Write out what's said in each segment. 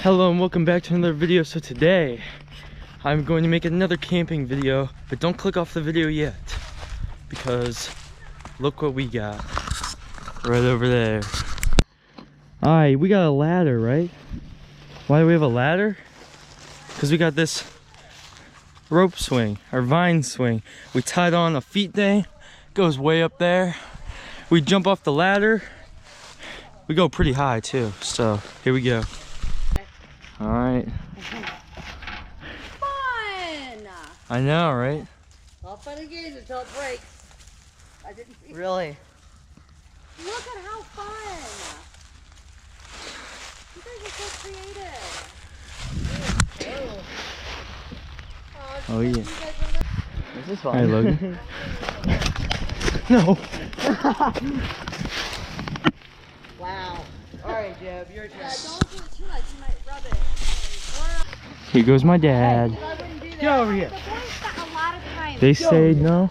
Hello and welcome back to another video. So today I'm going to make another camping video, but don't click off the video yet because look what we got right over there. Alright, we got a ladder, right? Why do we have a ladder? Because we got this rope swing or vine swing. We tied on a feet thing, goes way up there. We jump off the ladder. We go pretty high too, so here we go. All right. Fun! I know, right? All fun and games until it breaks. I didn't see. Really? Look at how fun! You guys are so creative. Oh yeah. This is fun. All right, Logan. No. Wow. Alright, Jeb, your turn. Yeah, don't do it too much. You might rub it. Here goes my dad. I wouldn't do that. Get over here. The boys spent a lot of time. They say no.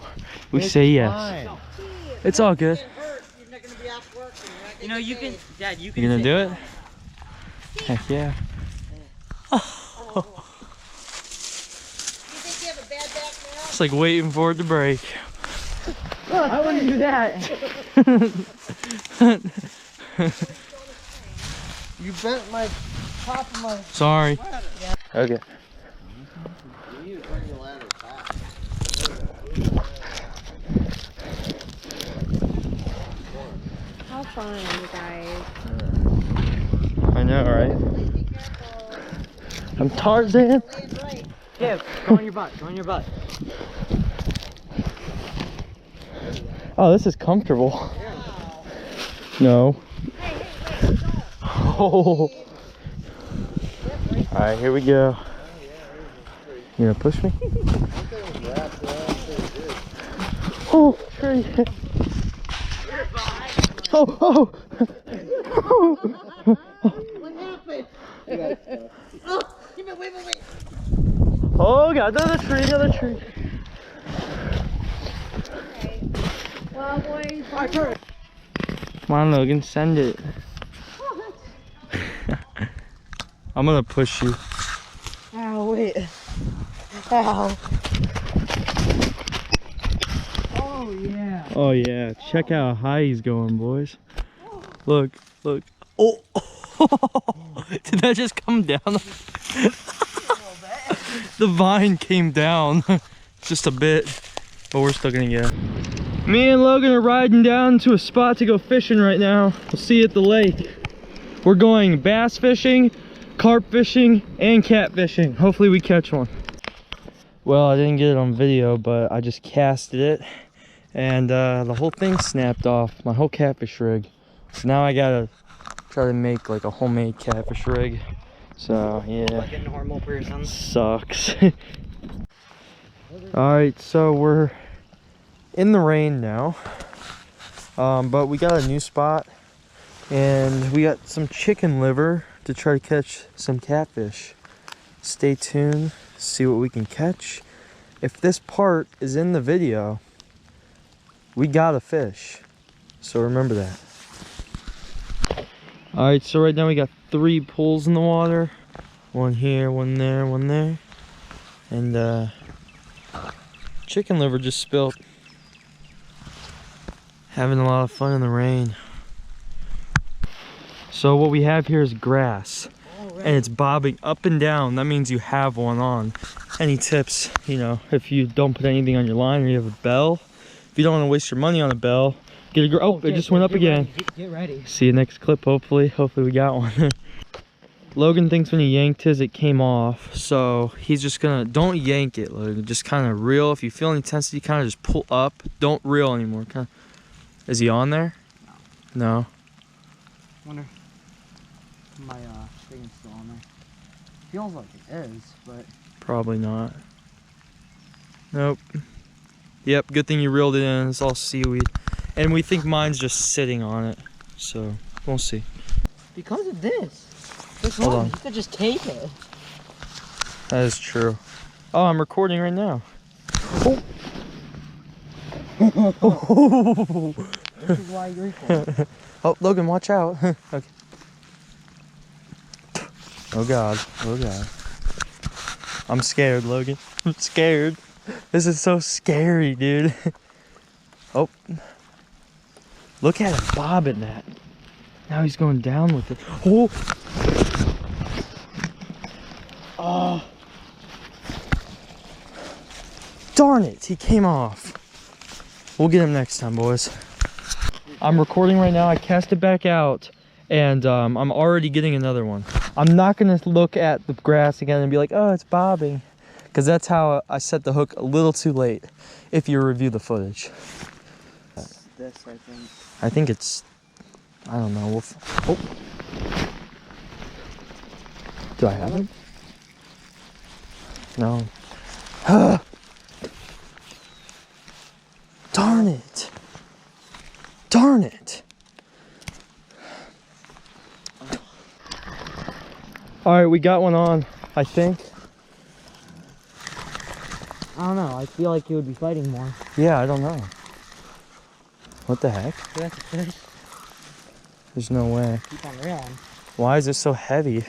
We say yes. Fine. It's all good. You know, you can, Dad, you can. You gonna sit do it? down. Heck yeah. You think you have a bad back now? It's like waiting for it to break. I wouldn't do that. You bent my top of my. Sorry. Okay. How fun, you guys. I know, right? I'm Tarzan. Jeb, go on your butt. Go on your butt. Oh, this is comfortable. No. Oh. All right, here we go. You gonna push me? Oh, tree. Oh, oh. What happened? Oh, wait. Oh, God, another tree. Well, boys. Come on, Logan, send it. I'm gonna push you. Ow, wait. Ow. Oh, yeah. Oh yeah, check out how high he's going, boys. Look. Oh, did that just come down? The vine came down just a bit, but we're still gonna get it. Me and Logan are riding down to a spot to go fishing right now. We'll see you at the lake. We're going bass fishing, carp fishing, and catfishing. Hopefully we catch one. Well, I didn't get it on video, but I just casted it. And the whole thing snapped off, my whole catfish rig. So now I gotta try to make like a homemade catfish rig. So yeah, Like a normal person. sucks. Alright, so we're in the rain now. But we got a new spot. And we got some chicken liver to try to catch some catfish. Stay tuned, see what we can catch. If this part is in the video, we got a fish, so remember that. All right, so right now we got 3 pools in the water. One here, one there, one there. And chicken liver just spilled. Having a lot of fun in the rain. So what we have here is grass, and it's bobbing up and down. That means you have one on. Any tips, you know, if you don't put anything on your line or you have a bell, if you don't want to waste your money on a bell, get a oh, it just went up again. Get ready. See you next clip, hopefully we got one. Logan thinks when he yanked his, it came off, so he's just gonna, don't yank it, Logan, just kind of reel. If you feel any intensity, kind of just pull up, don't reel anymore. Kinda. Is he on there? No. Wonder if my thing's still on there. Feels like it is, but Probably not. Nope. Yep, good thing you reeled it in. It's all seaweed. And we think mine's just sitting on it. So, we'll see. because of this Hold one, on. you could just take it. That is true. Oh, I'm recording right now. Oh. This is why you're recording. Oh, Logan, watch out. Okay. Oh God, oh God. I'm scared, Logan. I'm scared. This is so scary, dude. Oh. Look at him bobbing that. Now he's going down with it. Oh. Oh. Darn it, he came off. We'll get him next time, boys. I'm recording right now. I cast it back out, and I'm already getting another one. I'm not gonna look at the grass again and be like, oh, it's bobbing, because that's how I set the hook a little too late, if you review the footage. This, I think. I think it's, I don't know. Oh. Do I have it? No. Darn it. Darn it. All right, we got one on, I think. I don't know. I feel like he would be fighting more. Yeah, I don't know. What the heck? That's a fish. There's no way. Keep on reeling. Why is it so heavy?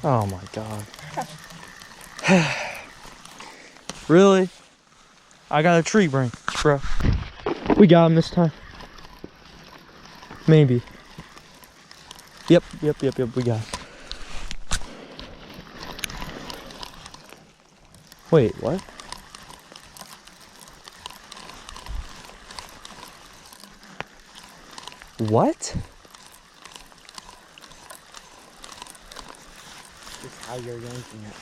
Oh my God. Really? I got a tree branch, bro. We got him this time. Maybe. Yep, we got him. Wait, what? What? This is how you're yanking it.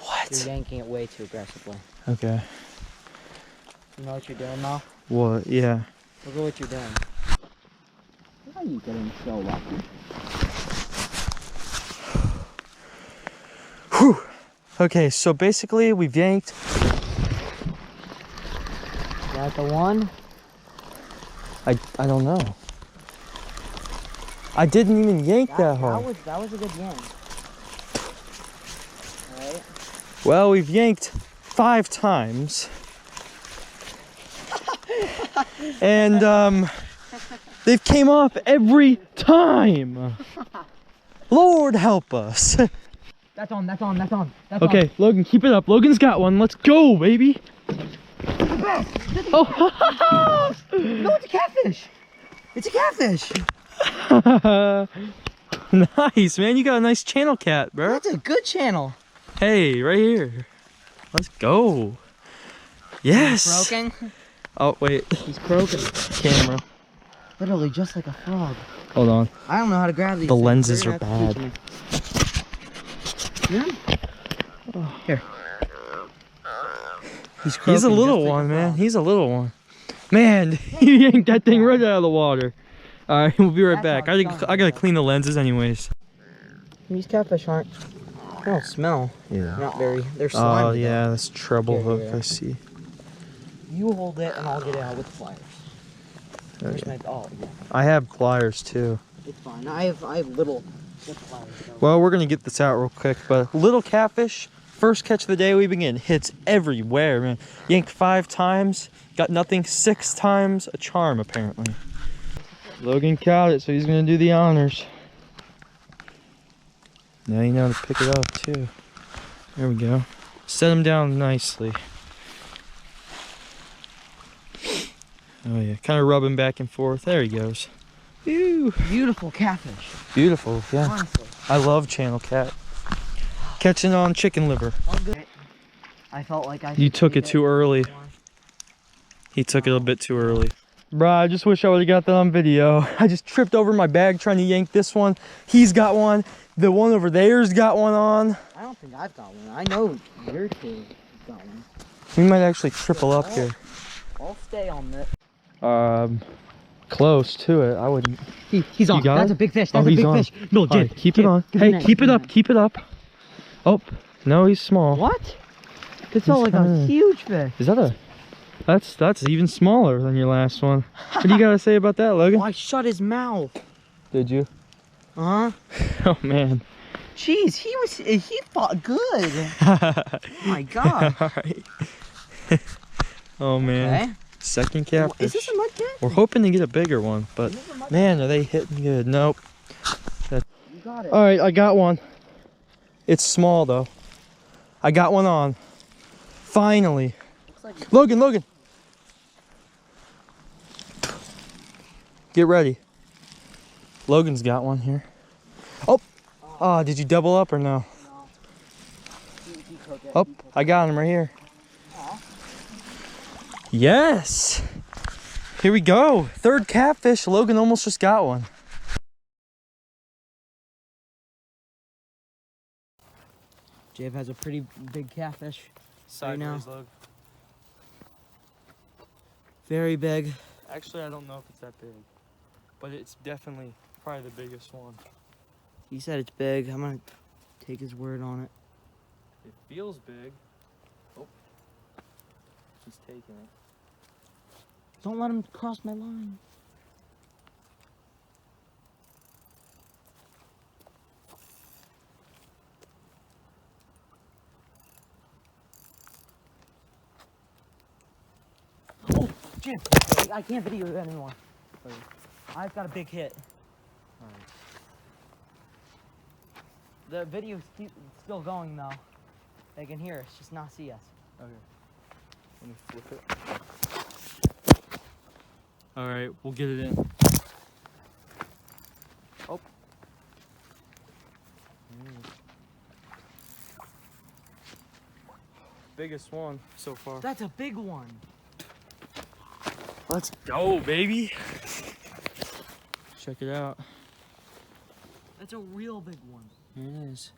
What? You're yanking it way too aggressively. Okay. You know what you're doing now? What? Yeah. Look at what you're doing. How are you getting so lucky? Whew. Okay, so basically we've yanked. Is that the one? I don't know. I didn't even yank that hard. That was a good yank. Alright. Well, we've yanked 5 times. And they've came off every time. Lord help us. That's on. Okay, Logan, keep it up. Logan's got one. Let's go, baby. Oh. No, it's a catfish. It's a catfish. Nice, man. You got a nice channel cat, bro. That's a good channel. Hey, right here. Let's go. Yes. He's croaking. Oh, wait. He's croaking. Camera. Literally just like a frog. Hold on. I don't know how to grab these The things. lenses You're are gonna have to bad. teach me. Yeah. Here. He's croaking. He's a little just like one, a man. frog. He's a little one. Man, he yanked that thing right out of the water. All right, we'll be right back. I gotta clean the lenses anyways. These catfish aren't. They don't smell. Yeah. Not very. They're slimy. Oh yeah, that's treble Here, hook. here. I see. You hold it and I'll get it out with the pliers. Where's Okay. oh yeah. I have pliers too. It's fine. I have little pliers. So. Well, we're gonna get this out real quick, but little catfish, first catch of the day we begin. Hits everywhere, man. Yanked 5 times, got nothing. 6 times, a charm apparently. Logan caught it, so he's gonna do the honors. Now you know how to pick it up too. There we go. Set him down nicely. Oh yeah, kind of rubbing back and forth. There he goes. Ew. Beautiful catfish. Beautiful, yeah. Honestly. I love channel cat. Catching on chicken liver. All good. I felt like I. You should took feed it too early. He took it a bit too early. Bruh, I just wish I would have got that on video. I just tripped over my bag trying to yank this one. He's got one. The one over there's got one on. I don't think I've got one. I know your two got one. We might actually triple up here. I'll stay on this. Close to it. I wouldn't. He's on. got That's it? a big fish. Oh, That's a he's big on. fish. No, All right, keep it on. Hey, keep it up. Keep it up. Oh, no, he's small. What? This felt like a kinda- huge fish. Is that a? That's even smaller than your last one. What do you gotta say about that, Logan? Oh, I shut his mouth. Did you? Uh huh. Oh man. Jeez, he fought good. Oh my god. All right. Oh man. Okay. Second catfish. Is this a mud cat? We're hoping to get a bigger one, but man, are they hitting good? Nope. got it. All right, I got one. It's small though. I got one on. Finally. Looks like Logan. Get ready. Logan's got one here. Oh, did you double up or no? no. He took it. Oh, I got him right here. Aw. Yes. Here we go. Third catfish. Logan almost just got one. Jave has a pretty big catfish. Right now. Logan. Very big. Actually, I don't know if it's that big, but it's definitely probably the biggest one. He said it's big. I'm gonna take his word on it. It feels big. Oh, he's taking it. Don't let him cross my line. Oh, Jim, I can't video you anymore. I've got a big hit. All right. The video's still going though. They can hear us, just not see us. Okay. Let me flip it. All right, we'll get it in. Oh. Biggest one so far. That's a big one. Let's go, baby. Check it out. That's a real big one. Here it is.